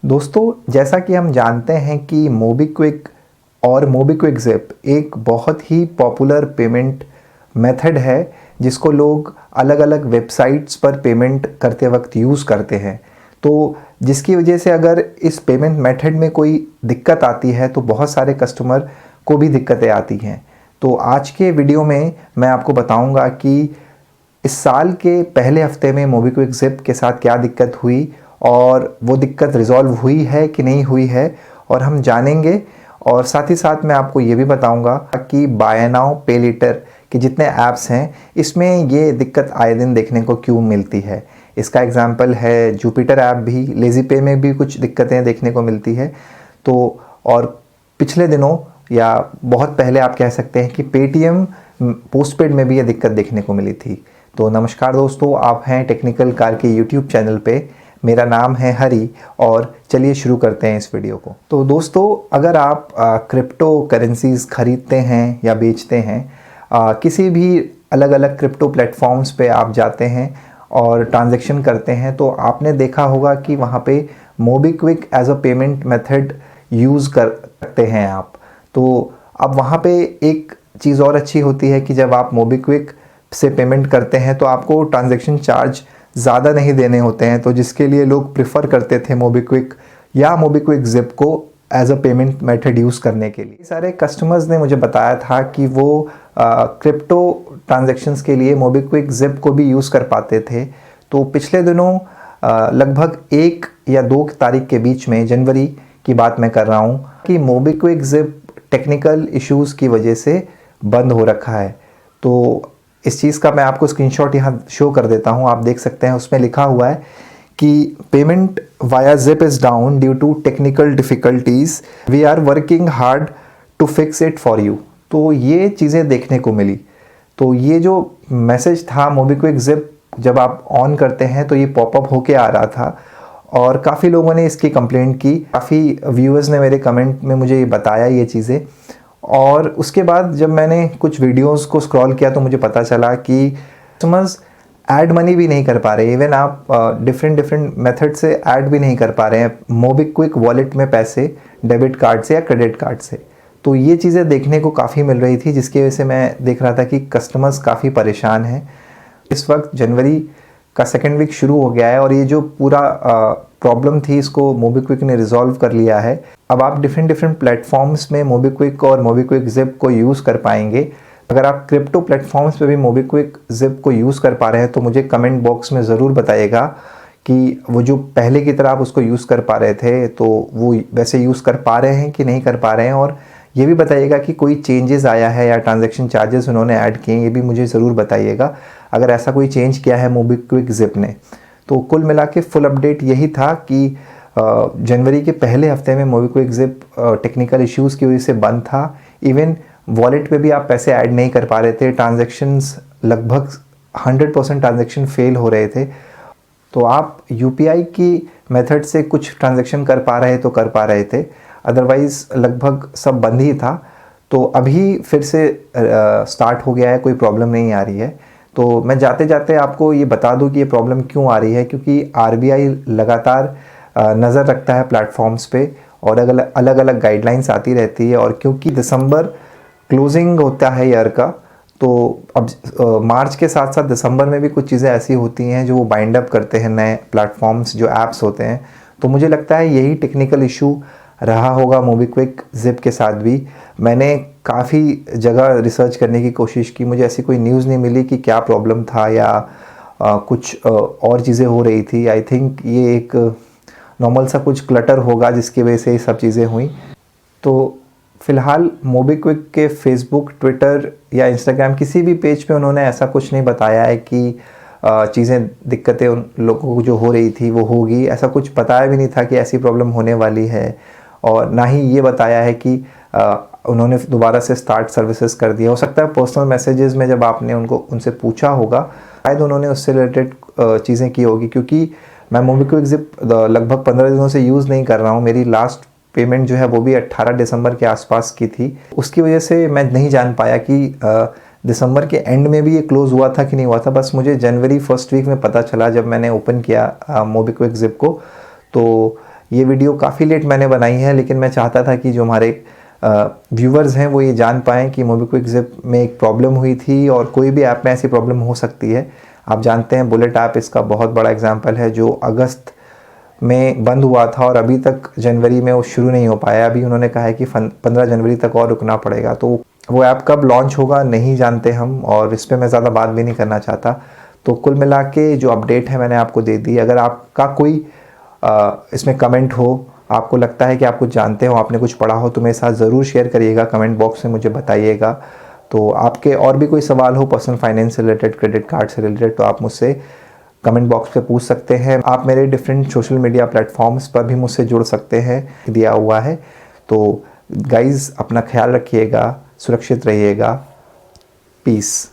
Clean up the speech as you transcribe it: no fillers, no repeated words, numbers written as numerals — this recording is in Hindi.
दोस्तों, जैसा कि हम जानते हैं कि मोबीक्विक और मोबीक्विक ज़िप एक बहुत ही पॉपुलर पेमेंट मेथड है जिसको लोग अलग अलग वेबसाइट्स पर पेमेंट करते वक्त यूज़ करते हैं। तो जिसकी वजह से अगर इस पेमेंट मेथड में कोई दिक्कत आती है तो बहुत सारे कस्टमर को भी दिक्कतें आती हैं। तो आज के वीडियो में मैं आपको बताऊंगा कि इस साल के पहले हफ्ते में मोबीक्विक ज़िप के साथ क्या दिक्कत हुई और वो दिक्कत रिज़ॉल्व हुई है कि नहीं हुई है, और हम जानेंगे। और साथ ही साथ मैं आपको ये भी बताऊंगा कि बाय नाउ पे लेटर के जितने ऐप्स हैं इसमें ये दिक्कत आए दिन देखने को क्यों मिलती है। इसका एग्जांपल है जुपिटर ऐप भी, लेज़ी पे में भी कुछ दिक्कतें देखने को मिलती है। तो और पिछले दिनों या बहुत पहले आप कह सकते हैं कि पेटीएम पोस्टपेड में भी ये दिक्कत देखने को मिली थी। तो नमस्कार दोस्तों, आप हैं टेक्निकल कार के यूट्यूब चैनल पे। मेरा नाम है हरी और चलिए शुरू करते हैं इस वीडियो को। तो दोस्तों, अगर आप क्रिप्टो करेंसीज खरीदते हैं या बेचते हैं, किसी भी अलग अलग क्रिप्टो प्लेटफॉर्म्स पे आप जाते हैं और ट्रांजैक्शन करते हैं तो आपने देखा होगा कि वहाँ पे MobiKwik as a payment method use कर सकते हैं आप। तो अब वहाँ पे एक चीज़ और अच्छी होती है कि जब आप मोबीक्विक से पेमेंट करते हैं तो आपको ट्रांजैक्शन चार्ज ज़्यादा नहीं देने होते हैं, तो जिसके लिए लोग प्रिफ़र करते थे मोबीक्विक या मोबीक्विक ज़िप को as a payment method use करने के लिए। सारे कस्टमर्स ने मुझे बताया था कि वो क्रिप्टो ट्रांजैक्शंस के लिए मोबीक्विक ज़िप को भी यूज़ कर पाते थे। तो पिछले दिनों लगभग 1 या 2 तारीख के बीच में, जनवरी की बात मैं कर रहा हूँ, कि मोबीक्विक ज़िप टेक्निकल इश्यूज़ की वजह से बंद हो रखा है। तो इस चीज़ का मैं आपको स्क्रीनशॉट यहाँ शो कर देता हूँ, आप देख सकते हैं। उसमें लिखा हुआ है कि payment via zip is down due to technical difficulties, we are working hard to fix it for you. तो ये चीज़ें देखने को मिली। तो ये जो मैसेज था मोबीक्विक ज़िप जब आप ऑन करते हैं तो ये पॉपअप होके आ रहा था और काफ़ी लोगों ने इसकी कंप्लेंट की। काफ़ी व्यूअर्स ने मेरे कमेंट में मुझे ये बताया ये चीज़ें। और उसके बाद जब मैंने कुछ वीडियोस को स्क्रॉल किया तो मुझे पता चला कि कस्टमर्स ऐड मनी भी नहीं कर पा रहे। इवन आप डिफरेंट मेथड से ऐड भी नहीं कर पा रहे हैं मोबीक्विक वॉलेट में पैसे, डेबिट कार्ड से या क्रेडिट कार्ड से। तो ये चीज़ें देखने को काफ़ी मिल रही थी, जिसकी वजह से मैं देख रहा था कि कस्टमर्स काफ़ी परेशान हैं। इस वक्त जनवरी का सेकेंड वीक शुरू हो गया है और ये जो पूरा प्रॉब्लम थी इसको मोबीक्विक ने रिजॉल्व कर लिया है। अब आप डिफरेंट प्लेटफॉर्म्स में मोबीक्विक और मोबीक्विक ज़िप को यूज़ कर पाएंगे। अगर आप क्रिप्टो प्लेटफॉर्म्स पे भी मोबीक्विक ज़िप को यूज़ कर पा रहे हैं तो मुझे कमेंट बॉक्स में ज़रूर बताइएगा कि वो जो पहले की तरह आप उसको यूज़ कर पा रहे थे तो वो वैसे यूज़ कर पा रहे हैं कि नहीं कर पा रहे हैं। और ये भी बताइएगा कि कोई चेंजेस आया है या ट्रांजैक्शन चार्जेस उन्होंने ऐड किए, ये भी मुझे ज़रूर बताइएगा अगर ऐसा कोई चेंज किया है मोबीक्विक ज़िप ने। तो कुल मिला के फुल अपडेट यही था कि जनवरी के पहले हफ्ते में मोबीक्विक ज़िप टेक्निकल इश्यूज़ की वजह से बंद था। इवन वॉलेट पे भी आप पैसे ऐड नहीं कर पा रहे थे। ट्रांजैक्शंस लगभग 100% ट्रांजैक्शन फेल हो रहे थे। तो आप यूपीआई की मेथड से कुछ ट्रांजैक्शन कर पा रहे तो कर पा रहे थे, अदरवाइज़ लगभग सब बंद ही था। तो अभी फिर से स्टार्ट हो गया है, कोई प्रॉब्लम नहीं आ रही है। तो मैं जाते जाते आपको ये बता दूं कि ये प्रॉब्लम क्यों आ रही है, क्योंकि आरबीआई लगातार नज़र रखता है प्लेटफॉर्म्स पे और अलग अलग गाइडलाइंस आती रहती है। और क्योंकि दिसंबर क्लोजिंग होता है ईयर का, तो अब मार्च के साथ साथ दिसंबर में भी कुछ चीज़ें ऐसी होती हैं जो वो बाइंड अप करते हैं नए प्लेटफॉर्म्स, जो ऐप्स होते हैं। तो मुझे लगता है यही टेक्निकल इशू रहा होगा मोबीक्विक ज़िप के साथ भी। मैंने काफ़ी जगह रिसर्च करने की कोशिश की, मुझे ऐसी कोई न्यूज़ नहीं मिली कि क्या प्रॉब्लम था या कुछ और चीज़ें हो रही थी। आई थिंक ये एक नॉर्मल सा कुछ क्लटर होगा जिसकी वजह से ये सब चीज़ें हुई। तो फ़िलहाल मोबीक्विक के फेसबुक, ट्विटर या इंस्टाग्राम किसी भी पेज पे उन्होंने ऐसा कुछ नहीं बताया है कि चीज़ें, दिक्कतें उन लोगों को जो हो रही थी वो होगी। ऐसा कुछ बताया भी नहीं था कि ऐसी प्रॉब्लम होने वाली है, और ना ही ये बताया है कि उन्होंने दोबारा से स्टार्ट सर्विसेज कर दिया। हो सकता है पर्सनल मैसेजेस में जब आपने उनसे पूछा होगा शायद उन्होंने उससे रिलेटेड चीज़ें की होगी, क्योंकि मैं मोबीक्विक ज़िप लगभग 15 दिनों से यूज़ नहीं कर रहा हूँ। मेरी लास्ट पेमेंट जो है वो भी 18 दिसंबर के आसपास की थी। उसकी वजह से मैं नहीं जान पाया कि दिसंबर के एंड में भी ये क्लोज़ हुआ था कि नहीं हुआ था। बस मुझे जनवरी फर्स्ट वीक में पता चला जब मैंने ओपन किया मोबीक्विक ज़िप को। तो ये वीडियो काफ़ी लेट मैंने बनाई है, लेकिन मैं चाहता था कि जो हमारे व्यूवर्स हैं वो ये जान पाएँ कि मोबीक्विक ज़िप में एक प्रॉब्लम हुई थी और कोई भी ऐप में ऐसी प्रॉब्लम हो सकती है। आप जानते हैं बुलेट ऐप इसका बहुत बड़ा एग्जाम्पल है, जो अगस्त में बंद हुआ था और अभी तक जनवरी में वो शुरू नहीं हो पाया। अभी उन्होंने कहा है कि 15 जनवरी तक और रुकना पड़ेगा। तो वो ऐप कब लॉन्च होगा नहीं जानते हम, और इस पर मैं ज़्यादा बात भी नहीं करना चाहता। तो कुल मिला के जो अपडेट है मैंने आपको दे दी। अगर आपका कोई इसमें कमेंट हो, आपको लगता है कि आप कुछ जानते हो, आपने कुछ पढ़ा हो, तो मेरे साथ ज़रूर शेयर करिएगा, कमेंट बॉक्स में मुझे बताइएगा। तो आपके और भी कोई सवाल हो पर्सनल फाइनेंस से रिलेटेड, क्रेडिट कार्ड से रिलेटेड, तो आप मुझसे कमेंट बॉक्स पे पूछ सकते हैं। आप मेरे डिफरेंट सोशल मीडिया प्लेटफॉर्म्स पर भी मुझसे जुड़ सकते हैं, दिया हुआ है। तो गाइज़ अपना ख्याल रखिएगा, सुरक्षित रहिएगा। पीस।